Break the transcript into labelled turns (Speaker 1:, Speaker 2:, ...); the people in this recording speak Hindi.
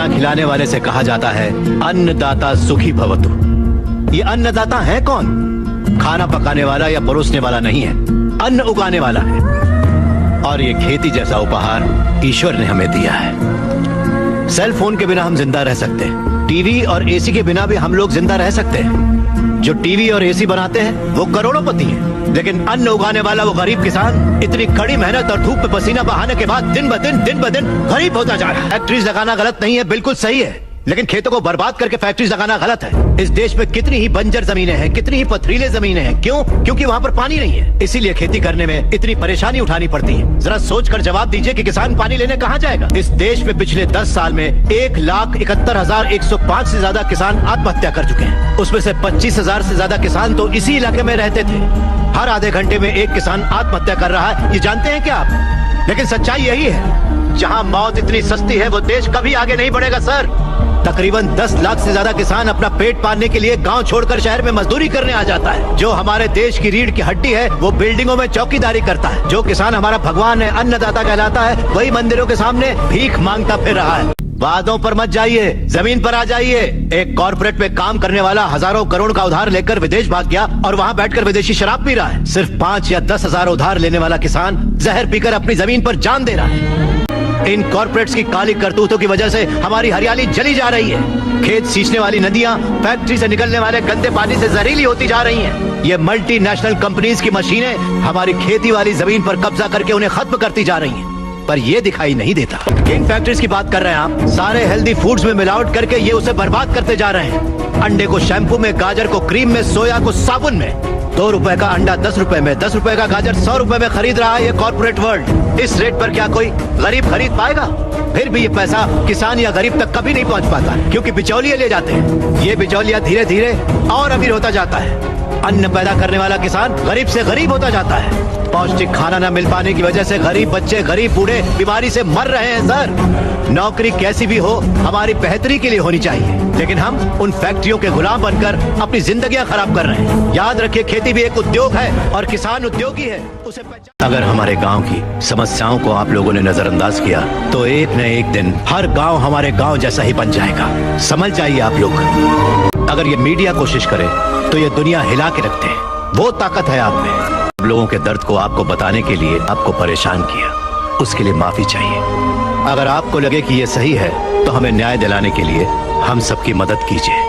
Speaker 1: खाना खिलाने वाले से कहा जाता है अन्नदाता सुखी भवतु। ये अन्नदाता है कौन? खाना पकाने वाला या परोसने वाला नहीं है, अन्न उगाने वाला है। और ये खेती जैसा उपहार ईश्वर ने हमें दिया है। सेल फोन के बिना हम जिंदा रह सकते हैं, टीवी और एसी के बिना भी हम लोग जिंदा रह सकते हैं। जो टीवी और एसी बनाते हैं वो करोड़ोंपति हैं, लेकिन अन्न उगाने वाला वो गरीब किसान इतनी कड़ी मेहनत और धूप में पसीना बहाने के बाद दिन ब दिन गरीब होता जा रहा है। फैक्ट्रीज लगाना गलत नहीं है, बिल्कुल सही है, लेकिन खेतों को बर्बाद करके फैक्ट्रीज लगाना गलत है। इस देश में कितनी ही बंजर जमीनें हैं, कितनी ही पथरीले जमीनें हैं। क्यों? क्योंकि वहाँ पर पानी नहीं है, इसीलिए खेती करने में इतनी परेशानी उठानी पड़ती है। जरा सोचकर जवाब दीजिए कि किसान पानी लेने कहाँ जाएगा? इस देश में पिछले 10 साल में 1,71,105 से ज्यादा किसान आत्महत्या कर चुके हैं। उसमें से 25,000 से ज्यादा किसान तो इसी इलाके में रहते थे। हर आधे घंटे में एक किसान आत्महत्या कर रहा है, ये जानते हैं क्या आप? लेकिन सच्चाई यही है, जहाँ मौत इतनी सस्ती है वो देश कभी आगे नहीं बढ़ेगा सर। तकरीबन 10 लाख से ज्यादा किसान अपना पेट पालने के लिए गांव छोड़कर शहर में मजदूरी करने आ जाता है। जो हमारे देश की रीढ़ की हड्डी है वो बिल्डिंगों में चौकीदारी करता है। जो किसान हमारा भगवान है, अन्नदाता कहलाता है, वही मंदिरों के सामने भीख मांगता फिर रहा है। वादों पर मत जाइए, जमीन पर आ जाइए। एक कॉर्पोरेट में काम करने वाला हजारों करोड़ का उधार लेकर विदेश भाग गया और वहाँ बैठकर विदेशी शराब पी रहा है। सिर्फ 5 या 10 हजार उधार लेने वाला किसान जहर पीकर अपनी जमीन पर जान दे रहा है। इन कॉर्पोरेट्स की काली करतूतों की वजह से हमारी हरियाली जली जा रही है। खेत सींचने वाली नदियां फैक्ट्री से निकलने वाले गंदे पानी से जहरीली होती जा रही हैं। ये मल्टीनेशनल कंपनीज की मशीनें हमारी खेती वाली जमीन पर कब्जा करके उन्हें खत्म करती जा रही हैं। पर ये दिखाई नहीं देता। किन फैक्ट्रीज की बात कर रहे हैं आप? सारे हेल्दी फूड्स में मिलावट करके ये उसे बर्बाद करते जा रहे हैं। अंडे को शैम्पू में, गाजर को क्रीम में, सोया को साबुन में। 2 रुपए का अंडा 10 रुपए में, 10 रुपए का गाजर 100 रुपए में खरीद रहा है ये कॉर्पोरेट वर्ल्ड। इस रेट पर क्या कोई गरीब खरीद पाएगा? फिर भी ये पैसा किसान या गरीब तक कभी नहीं पहुंच पाता, क्योंकि बिचौलिए ले जाते हैं। ये बिचौलिया धीरे धीरे और अमीर होता जाता है। अन्न पैदा करने वाला किसान गरीब से गरीब होता जाता है। पौष्टिक खाना न मिल पाने की वजह से गरीब बच्चे, गरीब बूढ़े बीमारी से मर रहे हैं सर। नौकरी कैसी भी हो हमारी बेहतरी के लिए होनी चाहिए, लेकिन हम उन फैक्ट्रियों के गुलाम बनकर अपनी जिंदगियां खराब कर रहे हैं। याद रखिए, खेती भी एक उद्योग है और किसान उद्योगी है, उसे अगर हमारे गांव की समस्याओं को आप लोगों ने नजरअंदाज किया तो एक न एक दिन हर गांव हमारे गांव जैसा ही बन जाएगा। समझ जाइए आप लोग। अगर ये मीडिया कोशिश करे तो ये दुनिया हिला के रखते हैं। वो ताकत है आप में। लोगों के दर्द को आपको बताने के लिए आपको परेशान किया, उसके लिए माफी चाहिए। अगर आपको लगे कि ये सही है तो हमें न्याय दिलाने के लिए हम सबकी मदद कीजिए।